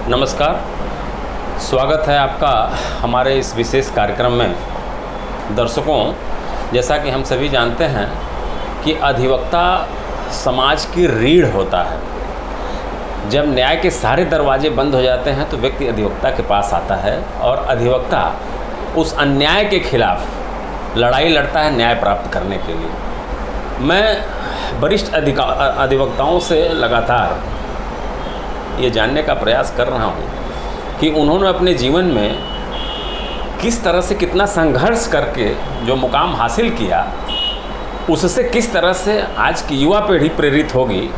नमस्कार, स्वागत है आपका हमारे इस विशेष कार्यक्रम में। दर्शकों, जैसा कि हम सभी जानते हैं कि अधिवक्ता समाज की रीढ़ होता है। जब न्याय के सारे दरवाजे बंद हो जाते हैं तो व्यक्ति अधिवक्ता के पास आता है और अधिवक्ता उस अन्याय के खिलाफ लड़ाई लड़ता है न्याय प्राप्त करने के लिए। मैं वरिष्ठ अधिवक्ताओं से लगातार ये जानने का प्रयास कर रहा हूँ कि उन्होंने अपने जीवन में किस तरह से कितना संघर्ष करके जो मुकाम हासिल किया, उससे किस तरह से आज की युवा पीढ़ी प्रेरित होगी,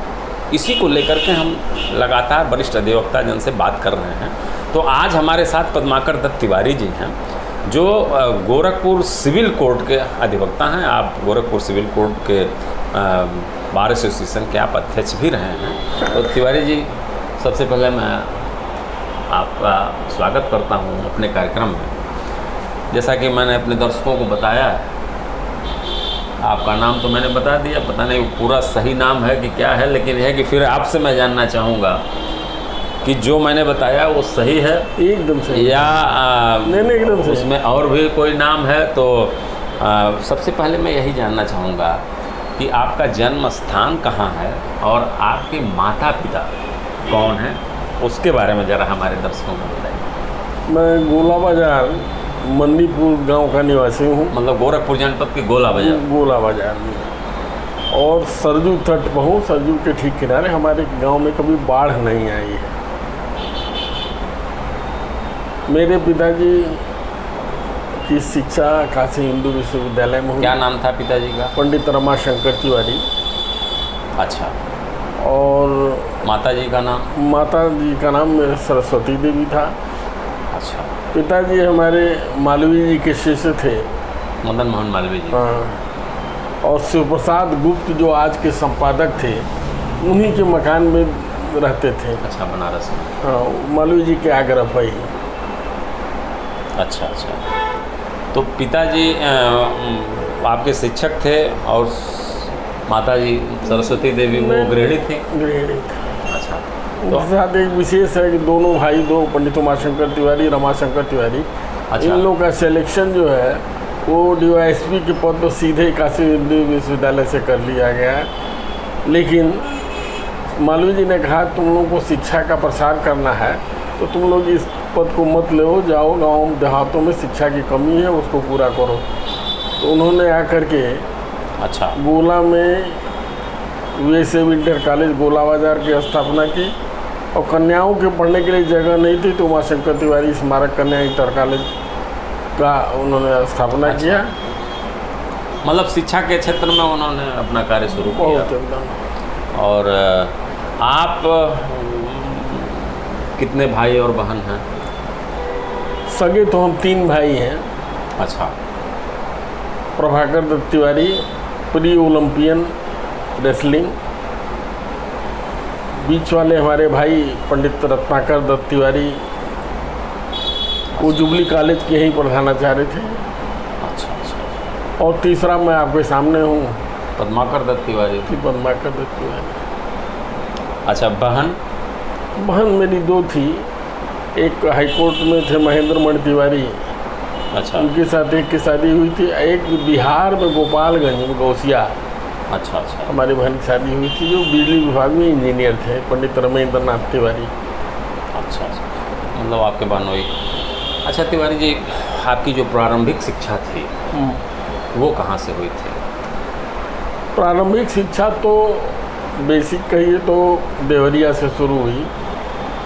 इसी को लेकर के हम लगातार वरिष्ठ अधिवक्ता जन से बात कर रहे हैं। तो आज हमारे साथ पद्माकर दत्त तिवारी जी हैं, जो गोरखपुर सिविल कोर्ट के अधिवक्ता हैं। आप गोरखपुर सिविल कोर्ट के बार एसोसिएशन के आप अध्यक्ष भी रहे हैं। तो तिवारी जी, सबसे पहले मैं आपका स्वागत करता हूं अपने कार्यक्रम में। जैसा कि मैंने अपने दर्शकों को बताया है, आपका नाम तो मैंने बता दिया, पता नहीं पूरा सही नाम है कि क्या है, लेकिन यह है कि फिर आपसे मैं जानना चाहूँगा कि जो मैंने बताया वो सही है एकदम सही या नहीं एकदम सही, उसमें और भी कोई नाम है। तो सबसे पहले मैं यही जानना चाहूँगा कि आपका जन्म स्थान कहाँ है और आपके माता पिता कौन है, उसके बारे में ज़रा हमारे दर्शकों को बताइए। मैं गोला बाजार मंदीपुर गांव का निवासी हूँ। मतलब गोरखपुर जनपद के गोला बाजार में, और सरजू तट पर हूँ। सरजू के ठीक किनारे। हमारे गांव में कभी बाढ़ नहीं आई है। मेरे पिताजी की शिक्षा काशी हिंदू विश्वविद्यालय में हुई। क्या नाम था पिताजी का? पंडित रमाशंकर तिवारी। अच्छा। और माता जी का नाम? माता जी का नाम सरस्वती देवी था। अच्छा। पिताजी हमारे मालवीय जी के शिष्य थे, मदन मोहन मालवीय जी। हाँ। और शिव प्रसाद गुप्त जो आज के संपादक थे, उन्हीं के मकान में रहते थे। अच्छा, बनारस में। हाँ, मालवीय जी के आग्रह पर ही। अच्छा। तो पिताजी आपके शिक्षक थे और माताजी सरस्वती देवी वो गृहिणी थी? गृहिणी। अच्छा। तो साथ एक विशेष है कि दोनों भाई, दो पंडित उमाशंकर तिवारी, रमाशंकर तिवारी, अच्छा, इन लोगों का सिलेक्शन जो है वो DYSP के पद पर सीधे काशी हिंदू विश्वविद्यालय से कर लिया गया है। लेकिन मालवीय जी ने कहा तुम लोगों को शिक्षा का प्रसार करना है तो तुम लोग इस पद को मत लो, जाओ गाँव देहातों में शिक्षा की कमी है उसको पूरा करो। तो उन्होंने आकर के अच्छा गोला में USA इंटर कॉलेज गोला बाजार की स्थापना की, और कन्याओं के पढ़ने के लिए जगह नहीं थी तो उमाशंकर तिवारी स्मारक कन्या इंटर कॉलेज का उन्होंने स्थापना किया। मतलब शिक्षा के क्षेत्र में उन्होंने अपना कार्य शुरू किया। एकदम। और आप कितने भाई और बहन हैं? सगे तो हम 3 भाई हैं। अच्छा। Prabhakar Dutt Tiwari, pre Olympian wrestling. बीच वाले हमारे भाई पंडित रत्नाकर दत्त तिवारी, वो जुबली कॉलेज के ही प्रधानाचार्य थे। अच्छा। और तीसरा मैं आपके सामने हूँ, पद्माकर दत्त तिवारी। पद्माकर दत्त तिवारी। अच्छा। बहन मेरी 2 थी। एक हाईकोर्ट में थे महेंद्र मणि तिवारी। अच्छा। उनके साथ एक की शादी हुई थी। एक बिहार में गोपालगंज में गौसिया। अच्छा। हमारी बहन की शादी हुई थी, जो बिजली विभाग में इंजीनियर थे, पंडित रमेंद्र नाथ तिवारी। अच्छा। मतलब आपके बहनोई। अच्छा तिवारी जी, आपकी जो प्रारंभिक शिक्षा थी वो कहाँ से हुई थी? प्रारंभिक शिक्षा तो बेसिक कहिए तो देवरिया से शुरू हुई।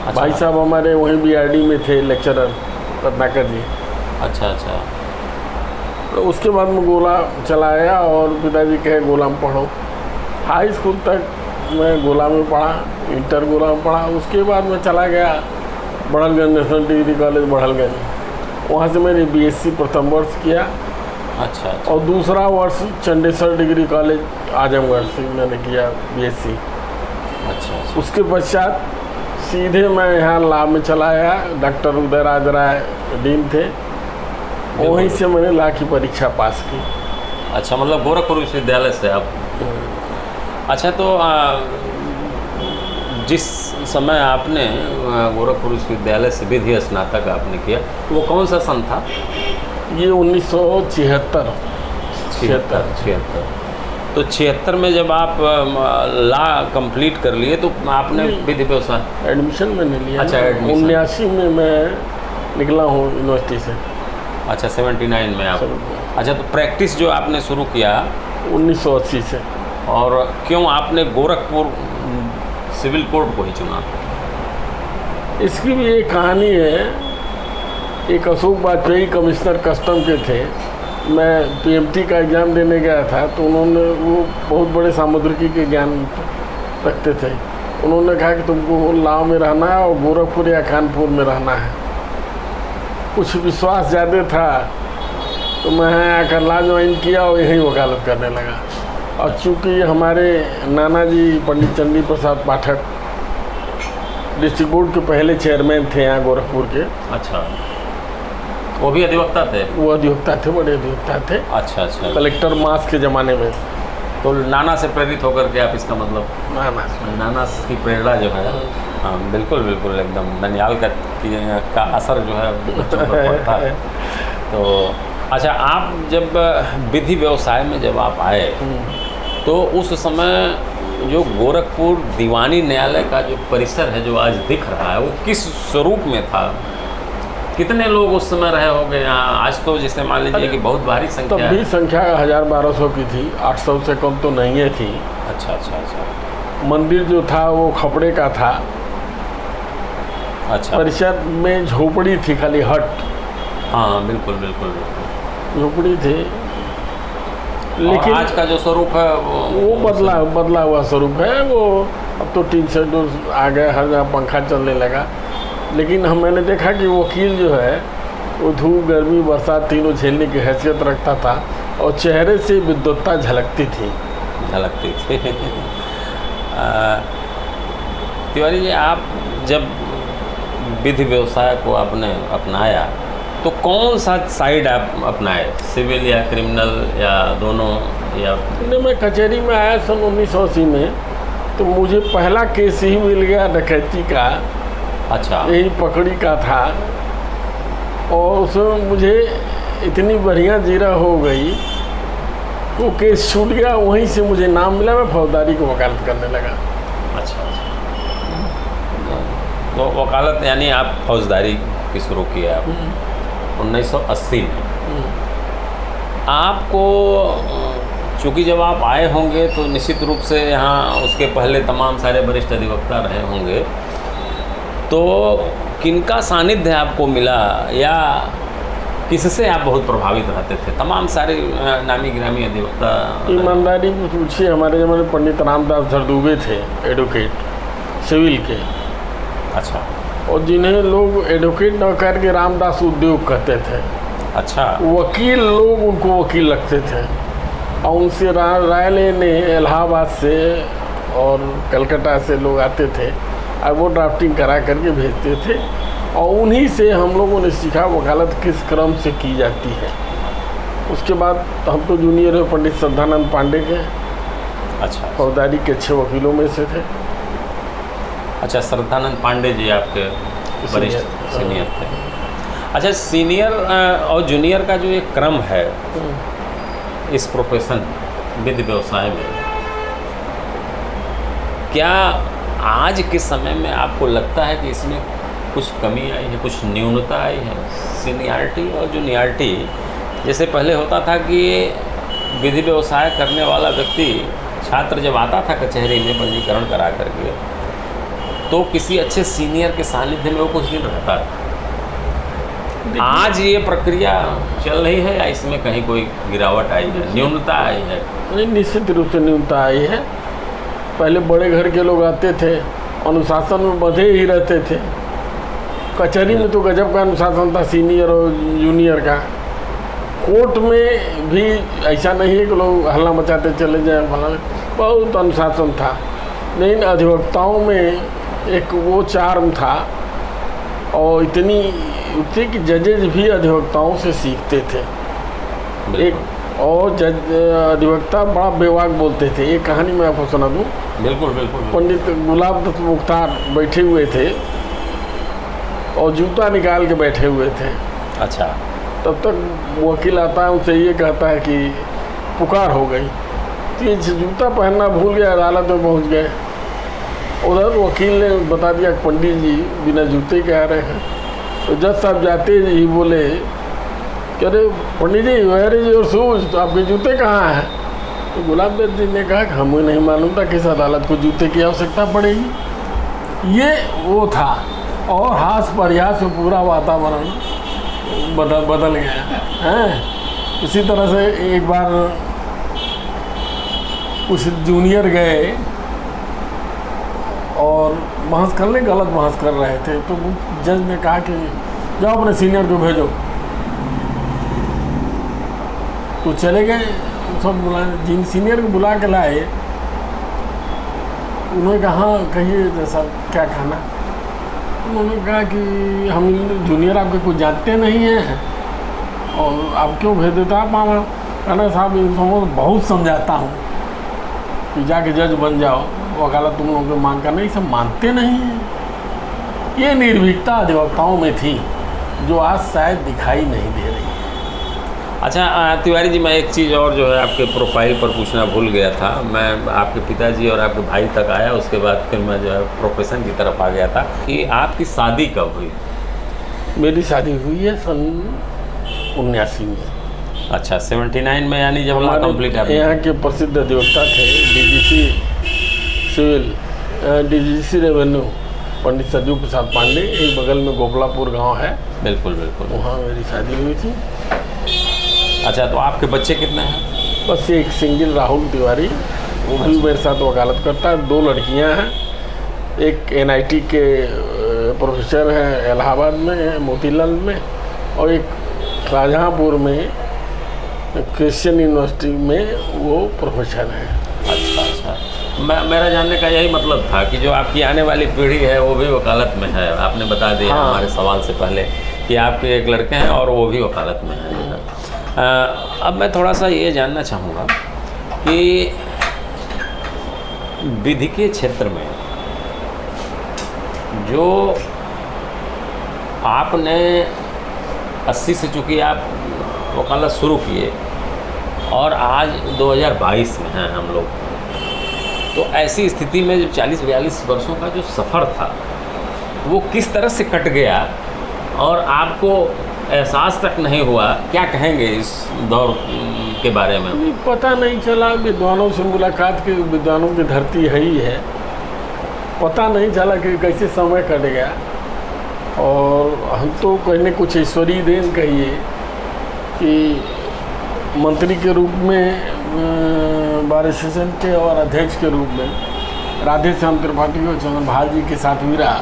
अच्छा। भाई साहब हमारे वहीं BRD में थे लेक्चरर, रत्नाकर जी। अच्छा। तो उसके बाद में गोला चला आया और पिताजी कहे गोला में पढ़ो। हाई स्कूल तक मैं गोला में पढ़ा, इंटर गोला में पढ़ा। उसके बाद मैं चला गया Barhalganj national degree college Barhalganj. वहाँ से मैंने BSc प्रथम वर्ष किया। अच्छा। और दूसरा वर्ष चंडेश्वर डिग्री कॉलेज आजमगढ़ से मैंने किया BSc। अच्छा। उसके पश्चात सीधे मैं यहाँ लॉ में चला आया। डॉक्टर उदयराज राय डीन थे, वहीं से मैंने लॉ की परीक्षा पास की। अच्छा, मतलब गोरखपुर विश्वविद्यालय से आप। अच्छा, तो जिस समय आपने गोरखपुर विश्वविद्यालय से विधि स्नातक आपने किया, वो कौन सा सन था? ये 1976। तो 76 में जब आप लॉ कंप्लीट कर लिए तो आपने विधि व्यवसाय एडमिशन मैंने लिया। अच्छा, एडमिशन 79 में मैं निकला हूँ यूनिवर्सिटी से। अच्छा, 79 में आप। अच्छा, तो प्रैक्टिस जो आपने शुरू किया 1980 से। और क्यों आपने गोरखपुर सिविल कोर्ट को ही चुना? इसकी भी एक कहानी है। एक अशोक वाजपेयी कमिश्नर कस्टम के थे। मैं पीएमटी का एग्ज़ाम देने गया था, तो उन्होंने, वो बहुत बड़े सामुद्रिकी के ज्ञान रखते थे, उन्होंने कहा कि तुमको लाव में रहना है और गोरखपुर या कानपुर में रहना है। कुछ विश्वास ज़्यादा था तो मैं आकर लॉ ज्वाइन किया और यहीं वकालत करने लगा। और चूँकि हमारे नाना जी पंडित चंडी प्रसाद पाठक डिस्ट्रिक्ट बोर्ड के पहले चेयरमैन थे यहाँ गोरखपुर के। अच्छा, वो भी अधिवक्ता थे? वो अधिवक्ता थे, बड़े अधिवक्ता थे। अच्छा। कलेक्टर मास के ज़माने में। तो नाना से प्रेरित होकर के आप, इसका मतलब नाना की प्रेरणा जो है। हाँ, बिल्कुल एकदम ननियाल का असर जो है बच्चों पर पड़ता है। तो अच्छा, आप जब विधि व्यवसाय में जब आप आए तो उस समय जो गोरखपुर दीवानी न्यायालय का जो परिसर है जो आज दिख रहा है, वो किस स्वरूप में था? कितने लोग उस समय रहे होंगे यहाँ? आज तो जिसे मान लीजिए कि बहुत भारी संख्या है। तब भी संख्या 1000-1200 की थी, 800 से कम तो नहीं है थी। अच्छा। मंदिर जो था वो खपड़े का था। अच्छा। परिसर में झोपड़ी थी, खाली हट। हाँ, बिल्कुल झोपड़ी थी। लेकिन आज का जो स्वरूप है वो बदला हुआ स्वरूप है। वो अब तो टीन शेड आ गया, हर जगह पंखा चलने लगा। लेकिन मैंने देखा कि वकील जो है वो धूप, गर्मी, बरसात तीनों झेलने की हैसियत रखता था और चेहरे से विद्वत्ता झलकती थी। तिवारी जी, आप जब विधि व्यवसाय को आपने अपनाया तो कौन सा साइड आप अपनाए, सिविल या क्रिमिनल या दोनों? या मैं कचहरी में आया सन 1980 में, तो मुझे पहला केस ही मिल गया डकैती का। अच्छा। यही पकड़ी का था और उसमें मुझे इतनी बढ़िया जीरा हो गई, वो केस छूट गया। वहीं से मुझे नाम मिला, मैं फौजदारी को वकालत करने लगा। अच्छा। तो वकालत यानी आप फौजदारी की शुरू किया आप 1980 में। आपको चूँकि जब आप आए होंगे तो निश्चित रूप से यहाँ उसके पहले तमाम सारे वरिष्ठ अधिवक्ता रहे होंगे, तो किनका सानिध्य आपको मिला या किससे आप बहुत प्रभावित रहते थे? तमाम सारे नामी गिरामी अधिवक्ता। ईमानदारी पूछिए, हमारे ज़माने पंडित रामदास झरदुबे थे, एडवोकेट सिविल के। अच्छा। और जिन्हें लोग एडवोकेट न करके रामदास उद्योग कहते थे। अच्छा। वकील लोग उनको वकील लगते थे और उनसे राय लेने इलाहाबाद से और कलकत्ता से लोग आते थे और वो ड्राफ्टिंग करा करके भेजते थे। और उन्हीं से हम लोगों ने सीखा वकालत किस क्रम से की जाती है। उसके बाद हम तो जूनियर है पंडित श्रद्धानंद पांडे के। अच्छा। फौजदारी के 6 वकीलों में से थे। अच्छा, श्रद्धानंद पांडे जी आपके वरिष्ठ सीनियर थे। अच्छा, सीनियर और जूनियर का जो एक क्रम है इस प्रोफेशन विधि व्यवसाय में, क्या आज के समय में आपको लगता है कि इसमें कुछ कमी आई है, कुछ न्यूनता आई है? सीनियरिटी और जूनियरिटी, जैसे पहले होता था कि विधि व्यवसाय करने वाला व्यक्ति, छात्र जब आता था कचहरी में पंजीकरण करा करके, तो किसी अच्छे सीनियर के सानिध्य में वो कुछ दिन रहता था। आज ये प्रक्रिया चल रही है या इसमें कहीं कोई गिरावट आई है, न्यूनता आई है? नहीं, निश्चित रूप से न्यूनता आई है। पहले बड़े घर के लोग आते थे, अनुशासन में बंधे ही रहते थे। कचहरी में तो गजब का अनुशासन था सीनियर और जूनियर का। कोर्ट में भी ऐसा नहीं है कि लोग हल्ला मचाते चले जाए, बहुत अनुशासन था। लेकिन अधिवक्ताओं में एक वो चार्म था और इतनी थी कि जजेज भी अधिवक्ताओं से सीखते थे। एक और अधिवक्ता बड़ा बेवाक बोलते थे। एक कहानी मैं आपको सुना दूँ। बिल्कुल बिल्कुल। पंडित गुलाब दत्त मुख्तार बैठे हुए थे और जूता निकाल के बैठे हुए थे। अच्छा। तब तक वकील आता है, उनसे ये कहता है कि पुकार हो गई। तो ये जूता पहनना भूल गया, अदालत में पहुंच गए। उधर वकील ने बता दिया कि पंडित जी बिना जूते के आ रहे हैं। तो जज साहब जाते ही बोले कि अरे पंडित जी, वेयर इज योर शूज, तो आपके जूते कहाँ हैं? तो गुलाब दत्त जी ने कहा कि हमें नहीं मालूम था किस अदालत को जूते की आवश्यकता पड़ेगी। ये वो था, और हास प्रयास में पूरा वातावरण बदल गया है। इसी तरह से एक बार कुछ जूनियर गए और बहस करने, गलत बहस कर रहे थे। तो जज ने कहा कि जाओ अपने सीनियर को भेजो। तो चले गए, सब बुला, जिन सीनियर को बुला के लाए, उन्होंने कहा हाँ कहिए जैसा क्या खाना। उन्होंने कहा कि हम जूनियर आपके कुछ जानते नहीं हैं और आप क्यों भेज देते? आप मामा कहना साहब इन सबों को बहुत समझाता हूँ कि जाके जज बन जाओ, वकालत तुम लोगों की मांग करना, ये सब मानते नहीं हैं। ये निर्भीकता अधिवक्ताओं में थी जो आज शायद दिखाई नहीं दे रही है। अच्छा तिवारी जी, मैं एक चीज़ और जो है आपके प्रोफाइल पर पूछना भूल गया था। मैं आपके पिताजी और आपके भाई तक आया, उसके बाद फिर मैं जो है प्रोफेशन की तरफ आ गया था कि आपकी शादी कब हुई? मेरी शादी हुई है सन 79 में। अच्छा, 79 में, यानी जब हमारा कंप्लीट है। यहाँ के प्रसिद्ध अधिवक्ता थे डीजीसी सिविल, डीजीसी रेवेन्यू पंडित सरजू प्रसाद पांडे, एक बगल में गोपलापुर गांव है। बिल्कुल बिल्कुल। वहाँ मेरी शादी हुई थी। अच्छा, तो आपके बच्चे कितने हैं? बस एक सिंगल राहुल तिवारी, वो भी मेरे साथ वकालत करता है। 2 लड़कियां हैं, एक NIT के प्रोफेसर हैं इलाहाबाद में, मोतीलाल में, और एक शाहजहाँपुर में क्रिश्चियन यूनिवर्सिटी में वो प्रोफेसर हैं। अच्छा अच्छा, मेरा जानने का यही मतलब था कि जो आपकी आने वाली पीढ़ी है वो भी वकालत में है। आपने बता दिया हाँ। हमारे सवाल से पहले कि आपके एक लड़के हैं और वो भी वकालत में है। अब मैं थोड़ा सा ये जानना चाहूँगा कि विधि के क्षेत्र में जो आपने 80 से चूँकि आप वकालत शुरू किए और आज 2022 में हैं हम लोग, तो ऐसी स्थिति में जब 40-42 वर्षों का जो सफ़र था वो किस तरह से कट गया और आपको एहसास तक नहीं हुआ, क्या कहेंगे इस दौर के बारे में? पता नहीं चला, विद्वानों से मुलाकात की, विद्वानों की धरती है ही है। पता नहीं चला कि कैसे समय कट गया। और हम तो कहने कुछ ईश्वरीय देन कहिए कि मंत्री के रूप में बार एसोसिएशन के और अध्यक्ष के रूप में राधेश्याम त्रिपाठी और चंद्रभाल जी के साथ भी रहा।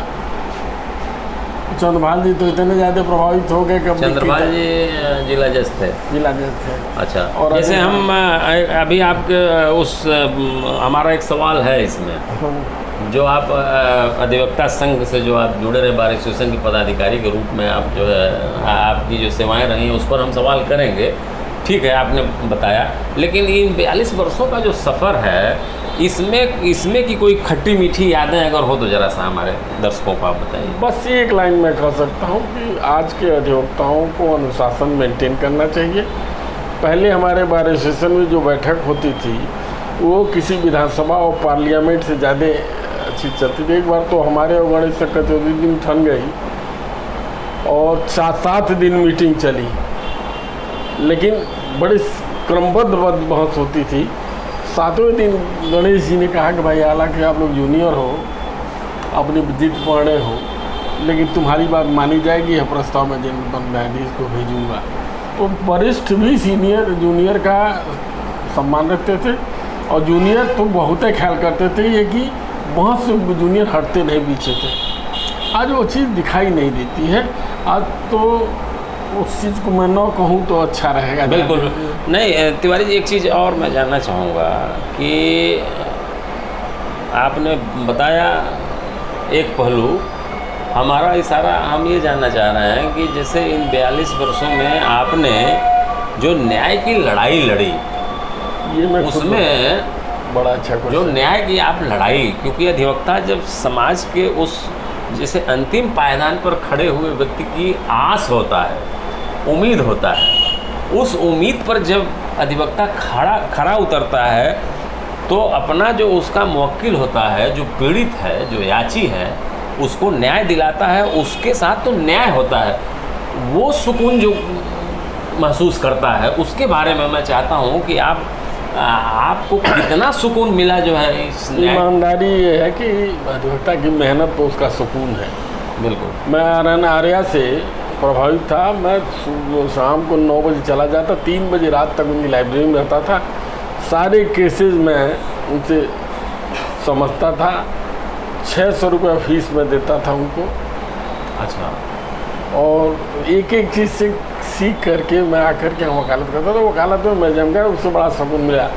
चंद्रभाल जी तो इतने ज़्यादा प्रभावित हो गए कि चंद्रभाल जी जिला जज थे। अच्छा। और जैसे हम अभी आपके उस हमारा एक सवाल है इसमें, जो आप अधिवक्ता संघ से जो आप जुड़े रहे बार एसोसिएशन के पदाधिकारी के रूप में, आप जो है आपकी जो सेवाएं रही हैं उस पर हम सवाल करेंगे। ठीक है, आपने बताया, लेकिन इन 42 वर्षों का जो सफ़र है इसमें की कोई खट्टी मीठी यादें अगर हो तो ज़रा सा हमारे दर्शकों को आप बताइए। बस एक लाइन में कह सकता हूँ कि आज के अधिवक्ताओं को अनुशासन मेंटेन करना चाहिए। पहले हमारे बार एसोसिएशन में जो बैठक होती थी वो किसी विधानसभा और पार्लियामेंट से ज़्यादा अच्छी चलती थी। एक बार तो हमारे और गणेश चतुर्थी दिन ठन गई और 7 दिन मीटिंग चली, लेकिन बड़ी क्रमबद्ध बहस होती थी। 7वें दिन गणेश जी ने कहा कि भाई हालांकि आप लोग जूनियर हो, अपनी जिद पढ़े हो, लेकिन तुम्हारी बात मानी जाएगी, यह प्रस्ताव में न्यायाधीश को भेजूंगा। तो वरिष्ठ भी सीनियर जूनियर का सम्मान रखते थे और जूनियर तो बहुत ही ख्याल करते थे ये कि बहुत से जूनियर हटते नहीं पीछे थे। आज वो चीज़ दिखाई नहीं देती है। आज तो उस चीज़ को मैं न कहूँ तो अच्छा रहेगा। बिल्कुल नहीं। तिवारी जी, एक चीज़ और मैं जानना चाहूँगा कि आपने बताया एक पहलू, हमारा इशारा हम ये जानना चाह रहे हैं कि जैसे इन 42 वर्षों में आपने जो न्याय की लड़ाई लड़ी, ये मैं उसमें बड़ा अच्छा जो क्वेश्चन। न्याय की आप लड़ाई, क्योंकि अधिवक्ता जब समाज के उस जैसे अंतिम पायदान पर खड़े हुए व्यक्ति की आस होता है, उम्मीद होता है, उस उम्मीद पर जब अधिवक्ता खड़ा उतरता है तो अपना जो उसका मुवक्किल होता है, जो पीड़ित है, जो याची है, उसको न्याय दिलाता है, उसके साथ तो न्याय होता है, वो सुकून जो महसूस करता है, उसके बारे में मैं चाहता हूँ कि आपको कितना सुकून मिला जो है इस न्याय। ईमानदारी ये है कि अधिवक्ता की मेहनत तो उसका सुकून है। बिल्कुल। मैं आर्यन आर्या से प्रभावित था। मैं शाम को 9 बजे चला जाता, 3 बजे रात तक उनकी लाइब्रेरी में रहता था, सारे केसेस में उनसे समझता था। 600 रुपया फीस में देता था उनको। अच्छा। और एक एक चीज़ से सीख करके मैं आकर के हम वकालत करता था। वकालत में मैं जम गया, उससे बड़ा सुकून मिला।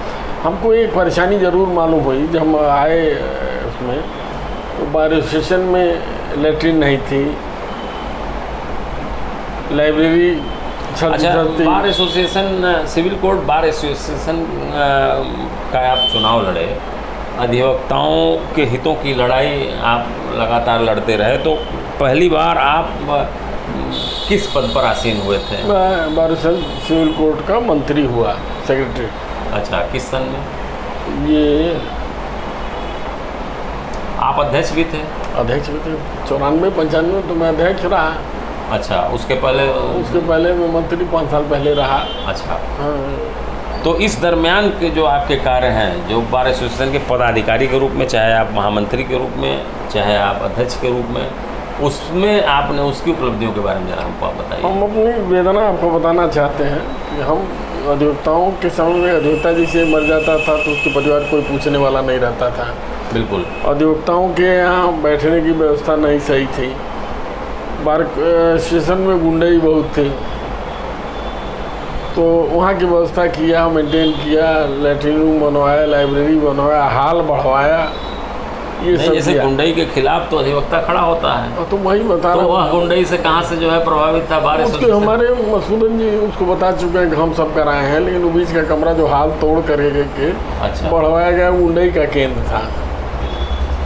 हमको एक परेशानी ज़रूर मालूम हुई जब हम आए उसमें, तो बार एसोसिएशन में लेटरिन नहीं थी, लाइब्रेरी अच्छा, bar association, civil court bar association का आप चुनाव लड़े, अधिवक्ताओं के हितों की लड़ाई आप लगातार लड़ते रहे, तो पहली बार आप किस पद पर आसीन हुए थे? मैं बार सिविल कोर्ट का मंत्री हुआ, सेक्रेटरी। अच्छा, किस सन में? ये आप अध्यक्ष भी थे? अध्यक्ष भी थे। 94-95 तो मैं अध्यक्ष रहा। अच्छा, उसके पहले मैं मंत्री 5 साल पहले रहा। अच्छा। हाँ। तो इस दरमियान के जो आपके कार्य हैं, जो बार एसोसिएशन के पदाधिकारी के रूप में, चाहे आप महामंत्री के रूप में, चाहे आप अध्यक्ष के रूप में, उसमें आपने उसकी उपलब्धियों के बारे में जरा हमको आप बताइए। हम अपनी वेदना आपको बताना चाहते हैं कि हम अधिवक्ताओं के समय में अधिवक्ता जी से मर जाता था तो उसके परिवार कोई पूछने वाला नहीं रहता था। बिल्कुल। अधिवक्ताओं के यहाँ बैठने की व्यवस्था नहीं सही थी। बार स्टेशन में गुंडे ही बहुत थे, तो वहाँ की व्यवस्था किया, मेंटेन किया, लैट्रिन रूम बनवाया, लाइब्रेरी बनवाया, हॉल बढ़वाया, ये सब जैसे गुंडई के खिलाफ तो अधिवक्ता खड़ा होता है, तो वही बता रहा तो हूँ। वह गुंडई से कहाँ से जो है प्रभावित था बार उसके एसोसिएशन? हमारे मसूदन जी उसको बता चुके हैं कि हम सब कराए हैं, लेकिन वो बीच का कमरा जो हाल तोड़ करके अच्छा। बढ़वाया गया, गुंडई का केंद्र था,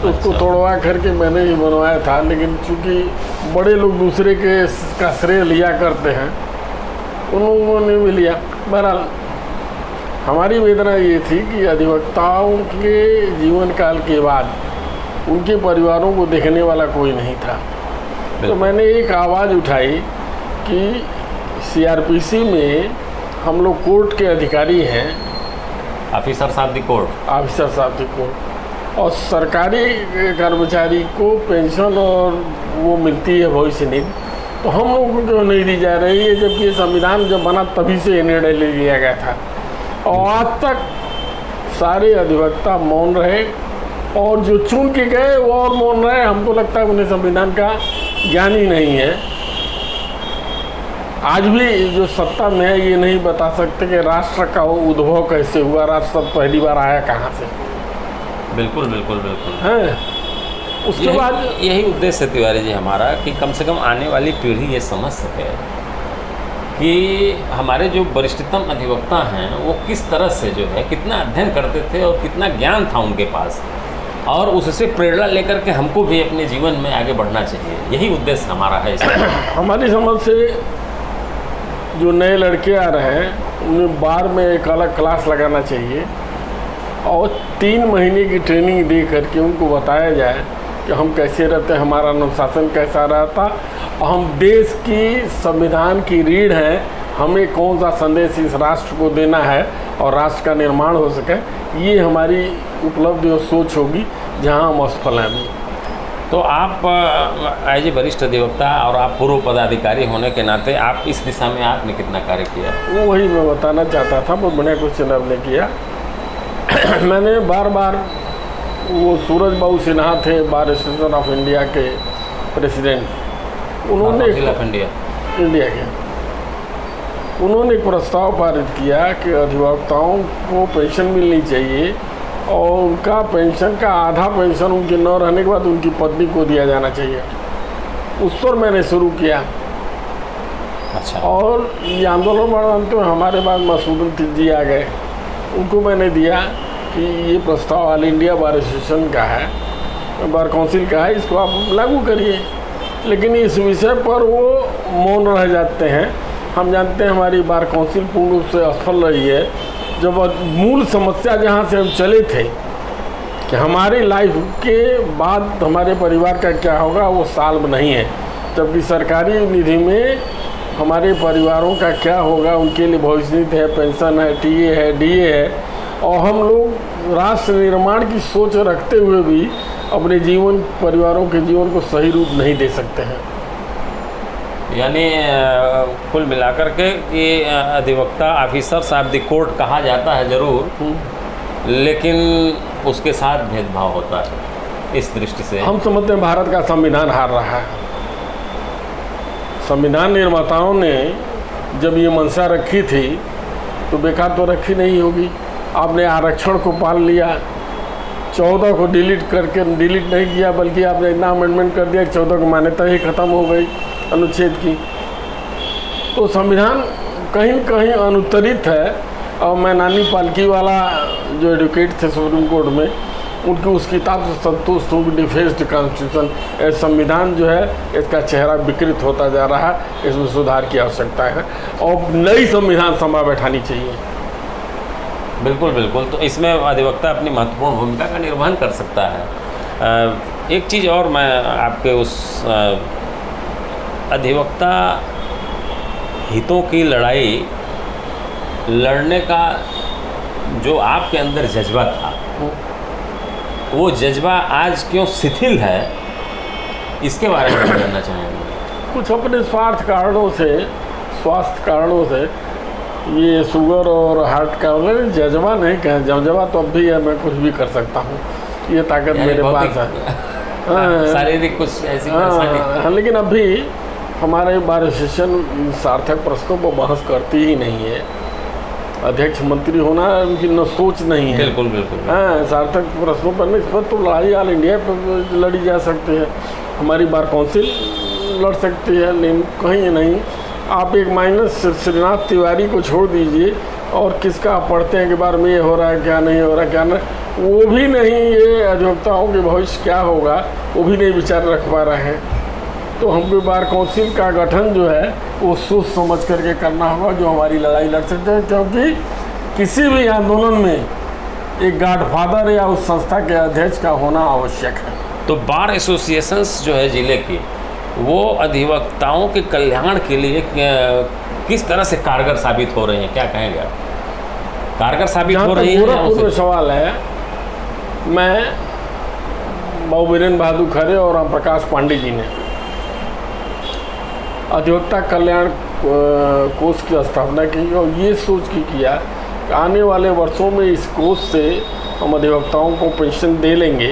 तो उसको तोड़वा करके मैंने ही बनवाया था। लेकिन चूँकि बड़े लोग दूसरे के का श्रेय लिया करते हैं, उन लोगों ने भी लिया। बहरहाल हमारी वेदना ये थी कि अधिवक्ताओं के जीवन काल के बाद उनके परिवारों को देखने वाला कोई नहीं था। तो मैंने एक आवाज़ उठाई कि सीआरपीसी में हम लोग कोर्ट के अधिकारी हैं, ऑफिसर साहब दी कोर्ट, ऑफिसर साहब दी कोर्ट, और सरकारी कर्मचारी को पेंशन और वो मिलती है भविष्य निधि, तो हम लोगों को क्यों नहीं दी जा रही है, जबकि ये संविधान जब बना तभी से ये निर्णय ले लिया गया था। और आज तक सारे अधिवक्ता मौन रहे, और जो चुन के गए वो और मौन रहे। हमको लगता है उन्हें संविधान का ज्ञान ही नहीं है। आज भी जो सत्ता में है ये नहीं बता सकते कि राष्ट्र का उद्भव कैसे हुआ, राष्ट्र पहली बार आया कहाँ से। बिल्कुल बिल्कुल बिल्कुल है। उसके बाद यही उद्देश्य है तिवारी जी हमारा, कि कम से कम आने वाली पीढ़ी ये समझ सके कि हमारे जो वरिष्ठतम अधिवक्ता हैं वो किस तरह से जो है कितना अध्ययन करते थे और कितना ज्ञान था उनके पास, और उससे प्रेरणा लेकर के हमको भी अपने जीवन में आगे बढ़ना चाहिए। यही उद्देश्य हमारा है इसका। हमारी समझ से जो नए लड़के आ रहे हैं उन्हें बार में एक अलग क्लास लगाना चाहिए, और 3 महीने की ट्रेनिंग दे करके उनको बताया जाए कि हम कैसे रहते हैं, हमारा अनुशासन कैसा रहता, और हम देश की संविधान की रीढ़ हैं, हमें कौन सा संदेश इस राष्ट्र को देना है और राष्ट्र का निर्माण हो सके। ये हमारी उपलब्धि और सोच होगी जहां हम असफल हैं अभी। तो आप एज ए वरिष्ठ अधिवक्ता और आप पूर्व पदाधिकारी होने के नाते आप इस दिशा में आपने कितना कार्य किया? वो वही मैं बताना चाहता था, बहुत बढ़िया क्वेश्चन आपने किया। मैंने बार बार, वो सूरज बाबू सिन्हा थे बार एसोसिएशन ऑफ इंडिया के प्रेसिडेंट, उन्होंने इंडिया के उन्होंने एक प्रस्ताव पारित किया कि अधिवक्ताओं को पेंशन मिलनी चाहिए, और उनका पेंशन का आधा पेंशन उनके न रहने के बाद उनकी पत्नी को दिया जाना चाहिए। उस पर मैंने शुरू किया। अच्छा। और ये आंदोलन बढ़ाते हुए हमारे पास मसूद जी आ गए, उनको मैंने दिया। कि ये प्रस्ताव ऑल इंडिया बार एसोसिएशन का है, बार काउंसिल का है, इसको आप लागू करिए। लेकिन इस विषय पर वो मौन रह जाते हैं। हम जानते हैं हमारी बार काउंसिल पूर्ण रूप से असफल रही है। जब मूल समस्या जहाँ से हम चले थे कि हमारी लाइफ के बाद हमारे परिवार का क्या होगा, वो सॉल्व नहीं है। जबकि सरकारी निधि में हमारे परिवारों का क्या होगा, उनके लिए भविष्य निधि है, पेंशन है, टीए है, डीए है, और हम लोग राष्ट्र निर्माण की सोच रखते हुए भी अपने जीवन, परिवारों के जीवन को सही रूप नहीं दे सकते हैं। यानी कुल मिलाकर के कि अधिवक्ता ऑफिसर्स ऑफ द कोर्ट कहा जाता है ज़रूर, लेकिन उसके साथ भेदभाव होता है। इस दृष्टि से हम समझते हैं भारत का संविधान हार रहा है। संविधान निर्माताओं ने जब ये मंशा रखी थी तो बेकार तो रखी नहीं होगी। आपने आरक्षण को पाल लिया, 14 को डिलीट नहीं किया, बल्कि आपने इतना अमेंडमेंट कर दिया कि 14 की मान्यता ही खत्म हो गई अनुच्छेद की। तो संविधान कहीं न कहीं अनुत्तरित है। और मैं नानी पालकी वाला जो एडवोकेट थे सुप्रीम कोर्ट में, उनकी उस किताब से संतुष्ट हूँ। डिफेस्ड कॉन्स्टिट्यूशन, संविधान जो है इसका चेहरा विकृत होता जा रहा है, इसमें सुधार की आवश्यकता है और नई संविधान सभा बैठानी चाहिए। बिल्कुल बिल्कुल। तो इसमें अधिवक्ता अपनी महत्वपूर्ण भूमिका का निर्वहन कर सकता है। एक चीज़ और मैं आपके उस अधिवक्ता हितों की लड़ाई लड़ने का जो आपके अंदर जज्बा था, वो जज्बा आज क्यों शिथिल है, इसके बारे में जानना चाहेंगे। कुछ अपने स्वार्थ कारणों से, स्वास्थ्य कारणों से, ये शुगर और हार्ट का जज्बा नहीं कहें, जज्बा तो अब भी है, मैं कुछ भी कर सकता हूँ, ये ताकत मेरे पास है। शारीरिक कुछ ऐसी परेशानी। लेकिन अभी हमारे बार एसोसिएशन सार्थक प्रश्नों पर बहस करती ही नहीं है। अध्यक्ष मंत्री होना उनकी न सोच नहीं है। बिल्कुल बिल्कुल। हाँ, सार्थक प्रश्नों पर नहीं, इस पर तो लड़ाई ऑल इंडिया पर लड़ी जा सकती है। हमारी बार काउंसिल लड़ सकती है, लेकिन कहीं नहीं। आप एक माइनस श्रीनाथ तिवारी को छोड़ दीजिए और किसका आप पढ़ते हैं कि बार में ये हो रहा है, क्या नहीं हो रहा, क्या नहीं, वो भी नहीं। ये अधिवक्ताओं के भविष्य क्या होगा वो भी नहीं विचार रख पा रहे हैं। तो हमको बार काउंसिल का गठन जो है वो सोच समझ करके करना होगा, जो हमारी लड़ाई लड़ सकते हैं। क्योंकि किसी भी आंदोलन में एक गॉडफादर या उस संस्था के अध्यक्ष का होना आवश्यक है। तो बार एसोसिएशंस जो है ज़िले की, वो अधिवक्ताओं के कल्याण के लिए किस तरह से कारगर साबित हो रही हैं, क्या कहेंगे आप? कारगर साबित हो रही है? गोरखपुर में सवाल है, मैं बाबू वीरेंद्र बहादुर खरे और राम प्रकाश पांडे जी ने अधिवक्ता कल्याण कोष की स्थापना की और ये सोच के किया कि आने वाले वर्षों में इस कोष से हम अधिवक्ताओं को पेंशन दे लेंगे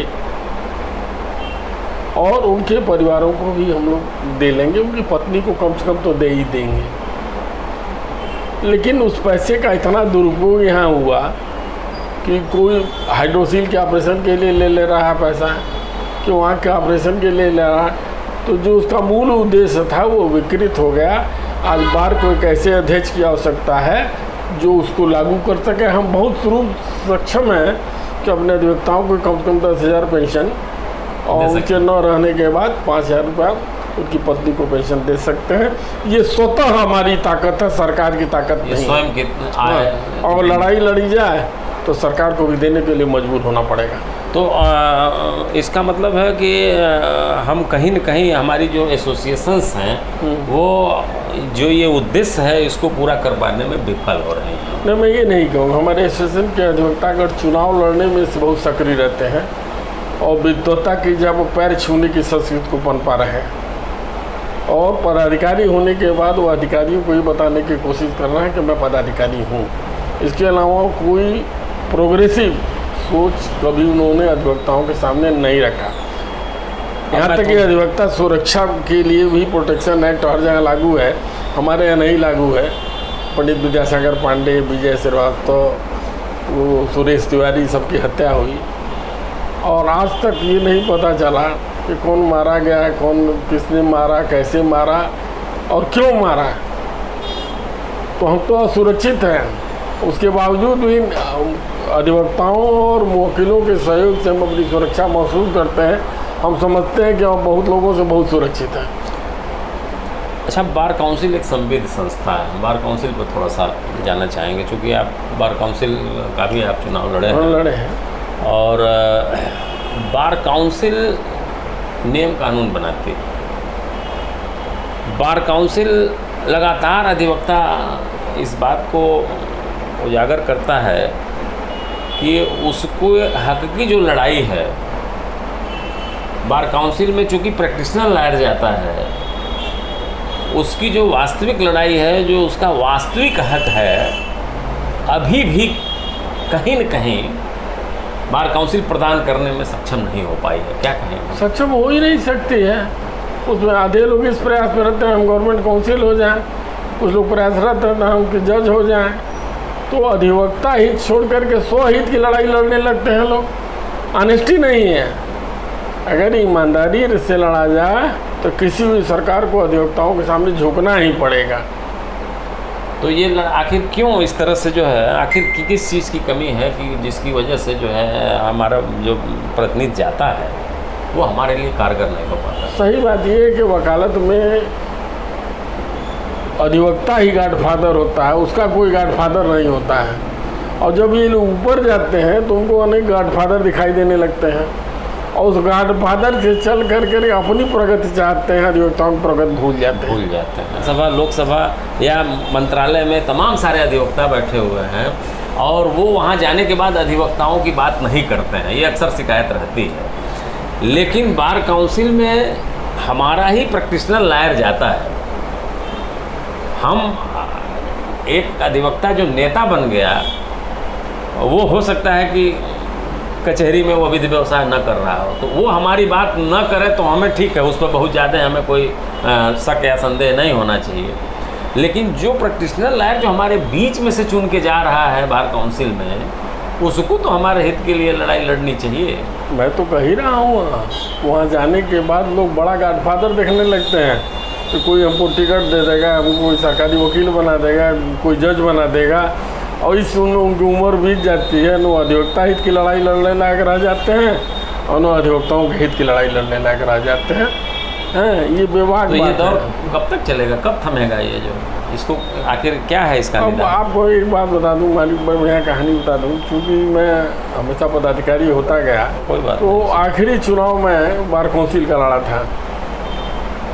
और उनके परिवारों को भी हम लोग दे लेंगे, उनकी पत्नी को कम से कम तो दे ही देंगे। लेकिन उस पैसे का इतना दुरुपयोग यहाँ हुआ कि कोई हाइड्रोसील के ऑपरेशन के लिए ले रहा है पैसा, कि वहाँ के ऑपरेशन के लिए ले रहा है, तो जो उसका मूल उद्देश्य था वो विकृत हो गया। आज बार को एक ऐसे अध्यक्ष की आवश्यकता है जो उसको लागू कर सके। हम बहुत शुरू सक्षम हैं कि अपने अधिवक्ताओं को कम से कम 10,000 पेंशन और उनके न रहने के बाद 5,000 रुपया उनकी पत्नी को पेंशन दे सकते हैं। ये स्वतः हमारी ताकत है, सरकार की ताकत नहीं स्वयं की। और लड़ाई लड़ी जाए तो सरकार को भी देने के लिए मजबूर होना पड़ेगा। तो इसका मतलब है कि हम कहीं न कहीं हमारी जो एसोसिएशंस हैं वो जो ये उद्देश्य है इसको पूरा कर पाने में विफल हो रहे हैं। नहीं, मैं ये नहीं कहूँगा। हमारे एसोसिएशन के अधिवक्तागण चुनाव लड़ने में से बहुत सक्रिय रहते हैं और विद्वता की जब पैर छूने की संस्कृति को पनपा रहे हैं और पदाधिकारी होने के बाद वो अधिकारियों को ये बताने की कोशिश कर रहे हैं कि मैं पदाधिकारी हूँ। इसके अलावा कोई प्रोग्रेसिव सोच कभी उन्होंने अधिवक्ताओं के सामने नहीं रखा। यहाँ तक कि अधिवक्ता सुरक्षा के लिए भी प्रोटेक्शन एक्ट हर जगह लागू है, हमारे यहाँ नहीं लागू है। पंडित विद्यासागर पांडे, विजय श्रीवास्तव, वो सुरेश तिवारी, सबकी हत्या हुई और आज तक ये नहीं पता चला कि कौन मारा गया है, कौन किसने मारा, कैसे मारा और क्यों मारा। तो हम तो असुरक्षित हैं। उसके बावजूद भी अधिवक्ताओं और वकीलों के सहयोग से हम अपनी सुरक्षा महसूस करते हैं। हम समझते हैं कि हम बहुत लोगों से बहुत सुरक्षित हैं। अच्छा, बार काउंसिल एक संविध संस्था है, बार काउंसिल पर थोड़ा सा जानना चाहेंगे, क्योंकि आप बार काउंसिल का भी आप चुनाव लड़े हैं और बार काउंसिल नियम कानून बनाती है। बार काउंसिल लगातार अधिवक्ता इस बात को उजागर करता है कि उसको हक की जो लड़ाई है, बार काउंसिल में चूँकि प्रैक्टिशनर लड़ जाता है, उसकी जो वास्तविक लड़ाई है, जो उसका वास्तविक हक है, अभी भी कहीं न कहीं बार काउंसिल प्रदान करने में सक्षम नहीं हो पाई है। क्या कहें? सक्षम हो ही नहीं सकती है। उसमें आधे लोग इस प्रयास में रहते हैं हम गवर्नमेंट काउंसिल हो जाएं, कुछ लोग प्रयासरत रहते हैं हम जज हो जाएं। तो अधिवक्ता हित छोड़ करके स्वहित की लड़ाई लड़ने लगते हैं लोग। ऑनेस्टी नहीं है। अगर ईमानदारी से लड़ा जाए तो किसी भी सरकार को अधिवक्ताओं के सामने झुकना ही पड़ेगा। तो ये आखिर क्यों इस तरह से जो है, आखिर किस चीज़ की कमी है कि जिसकी वजह से जो है हमारा जो प्रतिनिधि जाता है वो हमारे लिए कारगर नहीं हो पाता? सही बात ये है कि वकालत में अधिवक्ता ही गॉडफादर होता है, उसका कोई गॉडफादर नहीं होता है। और जब ये लोग ऊपर जाते हैं तो उनको अनेक गॉडफादर दिखाई देने लगते हैं और उस गॉडफादर से चल कर अपनी प्रगति चाहते हैं, अधिवक्ताओं की प्रगति भूल जाते हैं। सभा, लोकसभा या मंत्रालय में तमाम सारे अधिवक्ता बैठे हुए हैं और वो वहाँ जाने के बाद अधिवक्ताओं की बात नहीं करते हैं, ये अक्सर शिकायत रहती है। लेकिन बार काउंसिल में हमारा ही प्रैक्टिशनर लॉयर जाता है। हम एक अधिवक्ता जो नेता बन गया, वो हो सकता है कि कचहरी में वो विधि व्यवसाय न कर रहा हो, तो वो हमारी बात न करे तो हमें ठीक है, उस पर बहुत ज़्यादा हमें कोई शक या संदेह नहीं होना चाहिए। लेकिन जो प्रैक्टिशनर लॉयर जो हमारे बीच में से चुन के जा रहा है बार काउंसिल में, उसको तो हमारे हित के लिए लड़ाई लड़नी चाहिए। मैं तो कह ही रहा हूँ, वहाँ जाने के बाद लोग बड़ा गॉडफादर देखने लगते हैं कि कोई हमको टिकट दे देगा, हमको कोई सरकारी वकील बना देगा, कोई जज बना देगा, और इस उनकी उम्र बीत जाती है। न अधिवक्ता हित की लड़ाई लड़ने लायक रह जाते हैं और न अधिवक्ताओं के हित की लड़ाई लड़ने लायक रह जाते हैं। ये विवाद। तो ये दौर कब तक चलेगा, कब थमेगा ये जो, इसको आखिर क्या है इसका? अब आपको एक बात बता दूं मालिक, मैं बढ़िया कहानी बता दूं, क्योंकि मैं हमेशा पदाधिकारी होता गया। कोई बात तो आखिरी चुनाव में बार काउंसिल का लड़ा था,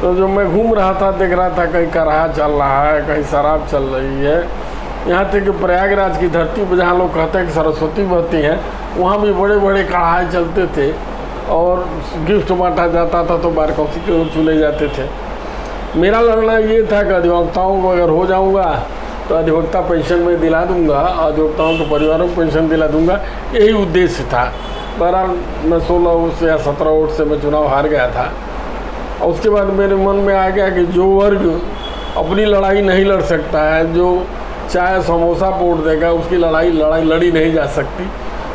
तो जो मैं घूम रहा था देख रहा था कहीं कराहा चल रहा है, कहीं शराब चल रही है। यहाँ तक कि प्रयागराज की धरती पर जहाँ लोग कहते हैं कि सरस्वती बहती है, वहाँ भी बड़े बड़े कढ़ाई चलते थे और गिफ्ट बांटा जाता था, तो बार काउंसिल के लोग चुने जाते थे। मेरा लड़ना ये था कि अधिवक्ताओं को अगर हो जाऊंगा तो अधिवक्ता पेंशन में दिला दूंगा, अधिवक्ताओं के परिवारों को पेंशन दिला दूंगा, यही उद्देश्य था। बहरहाल मैं 16 वोट से या 17 वोट से मैं चुनाव हार गया था। और उसके बाद मेरे मन में आ गया कि जो वर्ग अपनी लड़ाई नहीं लड़ सकता है, जो चाहे समोसा वोट देगा, उसकी लड़ाई लड़ी नहीं जा सकती,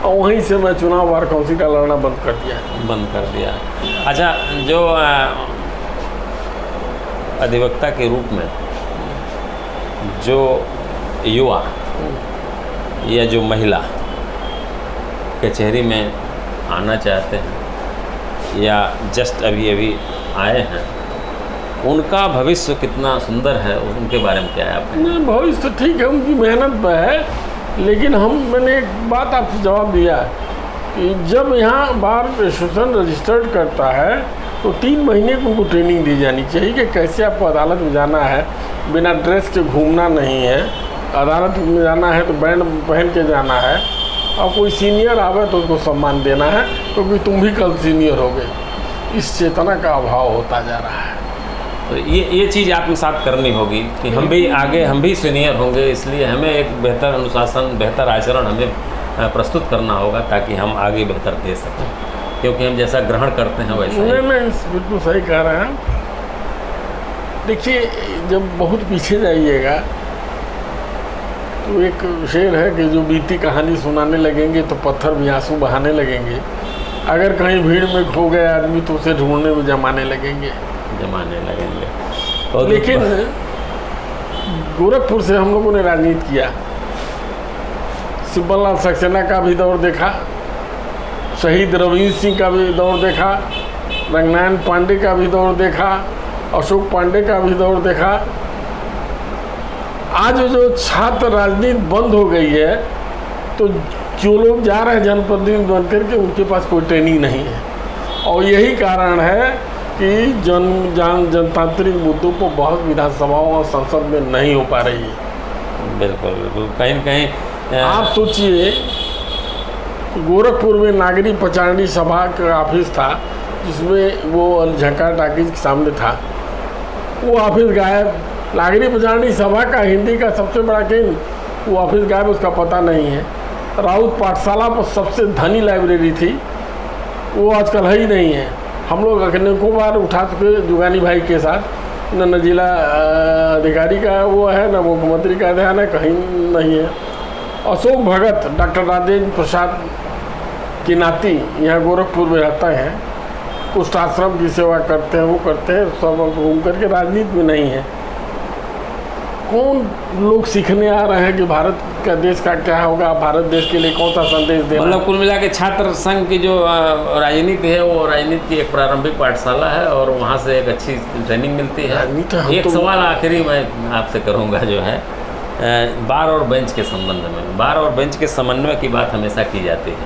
और वहीं से मैं चुनाव बार काउंसिल का लड़ना बंद कर दिया। अच्छा, जो अधिवक्ता के रूप में जो युवा या जो महिला कचहरी में आना चाहते हैं या जस्ट अभी आए हैं, उनका भविष्य कितना सुंदर है, उनके बारे में क्या है आपने? नहीं, भविष्य तो ठीक है, उनकी मेहनत पर है। लेकिन मैंने एक बात आपसे जवाब दिया कि जब यहाँ बार एसोसिएशन रजिस्टर्ड करता है तो 3 महीने को उनको ट्रेनिंग दी जानी चाहिए कि कैसे आपको अदालत में जाना है, बिना ड्रेस के घूमना नहीं है, अदालत में जाना है तो बैंड पहन के जाना है, और कोई सीनियर आवे तो उसको सम्मान देना है, क्योंकि तुम भी कल सीनियर होगे। इस चेतना का अभाव होता जा रहा है। तो ये चीज़ आपके साथ करनी होगी कि हम भी आगे, हम भी सीनियर होंगे, इसलिए हमें एक बेहतर अनुशासन, बेहतर आचरण हमें प्रस्तुत करना होगा ताकि हम आगे बेहतर दे सकें, क्योंकि हम जैसा ग्रहण करते हैं वैसा ही। मैं बिल्कुल सही कह रहे हैं। देखिए, जब बहुत पीछे जाइएगा तो एक शेर है कि जो बीती कहानी सुनाने लगेंगे तो पत्थर भी आंसू बहाने लगेंगे। अगर कहीं भीड़ में खो गए आदमी तो उसे ढूंढने में जमाने लगेंगे। और लेकिन गोरखपुर से हम लोगों ने राजनीति किया सिब्बल लाल सक्सेना का भी दौर देखा, शहीद रविंद्र सिंह का भी दौर देखा, रंगनारायण पांडे का भी दौर देखा, अशोक पांडे का भी दौर देखा। आज जो छात्र राजनीति बंद हो गई है तो जो लोग जा रहे हैं जनप्रतिनिधि बनकर के उनके पास कोई ट्रेनिंग नहीं है, और यही कारण है कि जनतांत्रिक मुद्दों पर बहुत विधानसभाओं और संसद में नहीं हो पा रही है। बिल्कुल बिल्कुल, कहीं न कहीं आप सोचिए, गोरखपुर में नागरी पचारणी सभा का ऑफिस था जिसमें वो झंकार टाकीज के सामने था, वो ऑफिस गायब। नागरी पचारणी सभा का हिंदी का सबसे बड़ा केंद्र, वो ऑफिस गायब, उसका पता नहीं है। राउत पाठशाला पर सबसे धनी लाइब्रेरी थी, वो आजकल है ही नहीं है। हम लोग अनेकों बार उठा चुके जुगानी भाई के साथ, न जिला अधिकारी का वो है, न मुख्यमंत्री का ध्यान है, कहीं नहीं है। अशोक भगत डॉक्टर राजेंद्र प्रसाद की नाती यहाँ गोरखपुर में रहता है, कुछ आश्रम की सेवा करते हैं, वो करते हैं, सब घूम करके राजनीति में नहीं है। कौन लोग सीखने आ रहे हैं कि भारत का देश का क्या होगा, भारत देश के लिए कौन सा संदेश देना। मतलब कुल मिला के छात्र संघ की जो राजनीति है वो राजनीति की एक प्रारंभिक पाठशाला है और वहाँ से एक अच्छी ट्रेनिंग मिलती है। एक सवाल आखिरी मैं आपसे करूँगा जो है बार और बेंच के संबंध में। बार और बेंच के समन्वय की बात हमेशा की जाती है,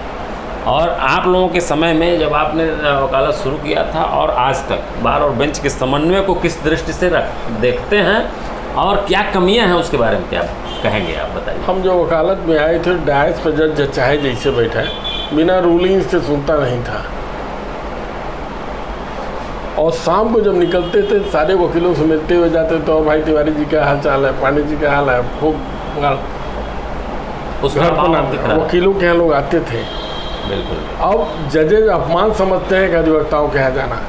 और आप लोगों के समय में जब आपने वकालत शुरू किया था और आज तक बार और बेंच के समन्वय को किस दृष्टि से देखते हैं और क्या कमियां हैं उसके बारे में क्या कहेंगे आप बताइए। हम जो वकालत में आए थे, डायस पर जज चाहे जैसे बैठा है, बिना रूलिंग से सुनता नहीं था, और शाम को जब निकलते थे सारे वकीलों से मिलते हुए जाते थे, और भाई तिवारी जी का हाल चाल है, पांडे जी का हाल है, खूब घर पर वकीलों के यहाँ लोग आते थे। बिल्कुल। अब जजेज अपमान समझते हैं कि अधिवक्ताओं के यहाँ जाना,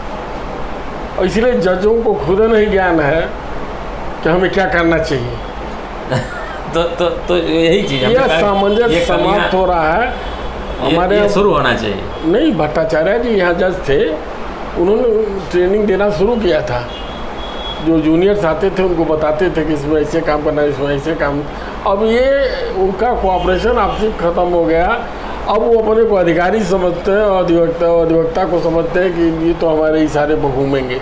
और इसलिए जजों को खुद नहीं ज्ञान है कि हमें क्या करना चाहिए। तो यही चीज़ यह सामंजस्य समाप्त हो रहा है हमारे ये शुरू होना चाहिए। नहीं, भट्टाचार्य जी यहाँ जज थे, उन्होंने ट्रेनिंग देना शुरू किया था। जो जूनियर्स आते थे उनको बताते थे कि इसमें ऐसे काम करना है, इसमें ऐसे काम। अब ये उनका कोऑपरेशन आपसी ख़त्म हो गया। अब वो अपने को अधिकारी समझते हैं और अधिवक्ता को समझते हैं कि ये तो हमारे इशारे पर घूमेंगे।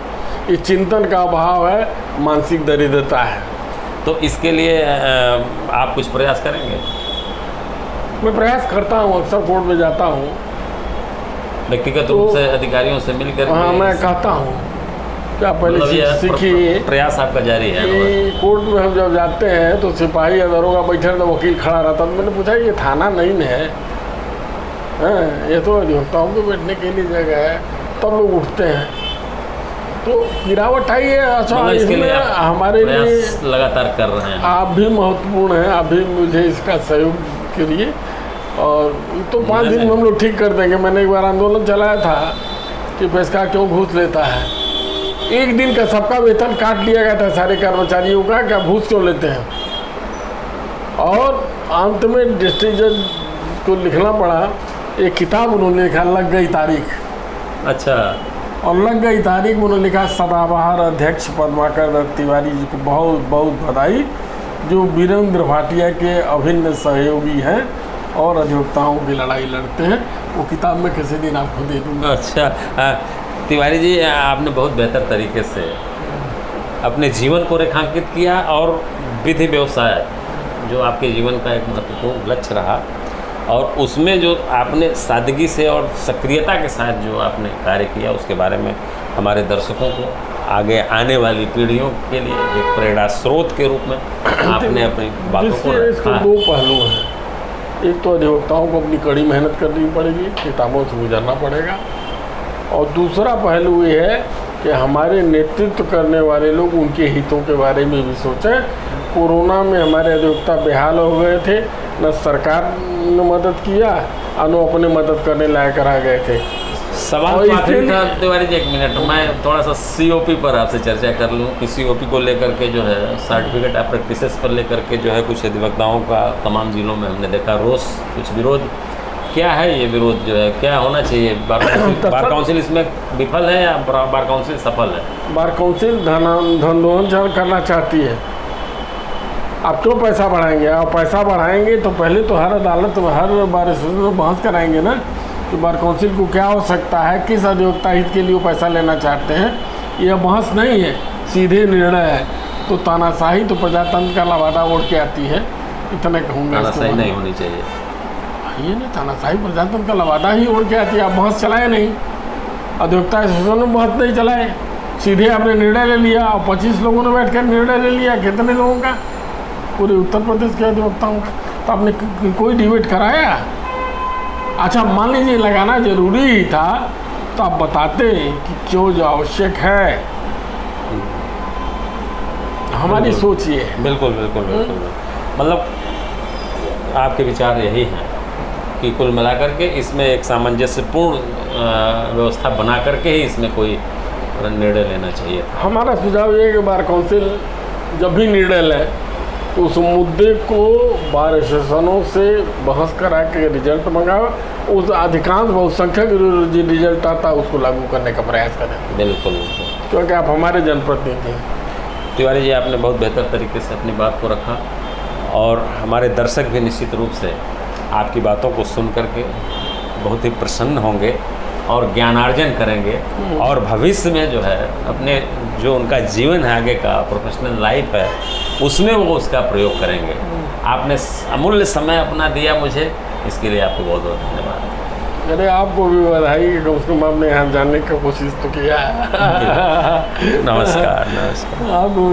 ये चिंतन का अभाव है, मानसिक दरिद्रता है। तो इसके लिए आप कुछ प्रयास करेंगे? मैं प्रयास करता हूँ, अक्सर कोर्ट में जाता हूँ, व्यक्तिगत रूप से अधिकारियों से मिलकर। हाँ, मैं कहता हूँ क्या पहले सीखिए। प्रयास आपका जारी है। कोर्ट में हम जब जाते हैं तो सिपाही या दरोगा बैठे रहता, वकील खड़ा रहता, तो मैंने पूछा ये थाना नहीं है, ये तो अधिवक्ताओं के बैठने के लिए जगह है। तब लोग उठते हैं, तो गिरावट आई है। अच्छा, इसमें हमारे लिए लगातार कर रहे हैं, आप भी महत्वपूर्ण हैं, आप भी मुझे इसका सहयोग करिए। और तो 5 दिन में हम लोग ठीक कर देंगे। मैंने एक बार आंदोलन चलाया था कि पेशकार क्यों घूस लेता है। 1 दिन का सबका वेतन काट लिया गया था सारे कर्मचारियों का, क्या घूस क्यों लेते हैं। और अंत में डिस्ट्रिक्ट जज को लिखना पड़ा, एक किताब उन्होंने लिखा, लग गई तारीख। अच्छा। और लग गई तारीख में उन्होंने लिखा, सदाबहार अध्यक्ष पद्माकर दत्त तिवारी जी को बहुत बहुत बधाई, जो वीरेंद्र भाटिया के अभिन्न सहयोगी हैं और अधिवक्ताओं की लड़ाई लड़ते हैं। वो किताब में किसी दिन आपको दे दूँगा। अच्छा, तिवारी जी, आपने बहुत बेहतर तरीके से अपने जीवन को रेखांकित किया, और विधि व्यवसाय जो आपके जीवन का एक महत्वपूर्ण लक्ष्य रहा, और उसमें जो आपने सादगी से और सक्रियता के साथ जो आपने कार्य किया, उसके बारे में हमारे दर्शकों को, आगे आने वाली पीढ़ियों के लिए एक प्रेरणा स्रोत के रूप में आपने अपनी बातों को रखा। 2 पहलू हैं। एक तो अधिवक्ताओं को अपनी कड़ी मेहनत करनी पड़ेगी, किताबों से गुजरना पड़ेगा, और दूसरा पहलू ये है कि हमारे नेतृत्व करने वाले लोग उनके हितों के बारे में भी सोचें। कोरोना में हमारे अधिवक्ता बेहाल हो गए थे, न सरकार ने मदद किया और न अपने मदद करने लायक रह गए थे। सवाल तिवारी जी, 1 मिनट, मैं थोड़ा सा COP पर आपसे चर्चा कर लूँ कि COP को लेकर के जो है, सर्टिफिकेट ऑफ प्रैक्टिसेस पर लेकर के जो है, कुछ अधिवक्ताओं का तमाम जिलों में हमने देखा रोष, कुछ विरोध। क्या है ये विरोध जो है, क्या होना चाहिए? बार काउंसिल इसमें विफल है या बार काउंसिल सफल है? बार काउंसिल धनोहन करना चाहती है। आप क्यों पैसा बढ़ाएंगे? आप पैसा बढ़ाएंगे तो पहले तो हर अदालत में हर बार एसोसिएशन में बहस कराएंगे ना कि बार काउंसिल को क्या हो सकता है, किस अधिवक्ता हित के लिए वो पैसा लेना चाहते हैं। यह बहस नहीं है, सीधे निर्णय है। तो तानाशाही तो प्रजातंत्र का लवादा ओढ़ के आती है, इतना कहूँगा। तानाशाही नहीं होनी चाहिए। ये नहीं, तानाशाही प्रजातंत्र का लवादा ही ओढ़ के आती है। आप बहस चलाए नहीं, अधिवक्ता एसोसिएशन में बहस नहीं चलाए, सीधे आपने निर्णय ले लिया और 25 लोगों ने बैठ कर निर्णय ले लिया। कितने लोगों का? पूरे उत्तर प्रदेश के अधिवक्ताओं का। तो आपने कोई डिबेट कराया? अच्छा मान लीजिए लगाना जरूरी ही था तो आप बताते कि क्यों जो आवश्यक है। हमारी सोच ये है। बिल्कुल बिल्कुल बिल्कुल। मतलब आपके विचार यही हैं कि कुल मिलाकर के इसमें एक सामंजस्यपूर्ण व्यवस्था बना करके ही इसमें कोई निर्णय लेना चाहिए। हमारा सुझाव ये है कि बार काउंसिल जब भी निर्णय लें तो उस मुद्दे को बार एसोसिएशनों से बहस करा के रिजल्ट मंगाओ, उस अधिकांश बहुसंख्यक जो रिजल्ट आता है उसको लागू करने का प्रयास करें। बिल्कुल, क्योंकि आप हमारे जनप्रतिनिधि हैं। तिवारी जी, आपने बहुत बेहतर तरीके से अपनी बात को रखा और हमारे दर्शक भी निश्चित रूप से आपकी बातों को सुन करके बहुत ही प्रसन्न होंगे और ज्ञानार्जन करेंगे और भविष्य में जो है अपने जो उनका जीवन है, आगे का प्रोफेशनल लाइफ है, उसमें वो उसका प्रयोग करेंगे। आपने अमूल्य समय अपना दिया मुझे, इसके लिए आपको बहुत बहुत धन्यवाद। अरे आपको भी बधाई कि कम से कम आपने यहाँ जानने की कोशिश तो किया है। नमस्कार। नमस्कार। आपको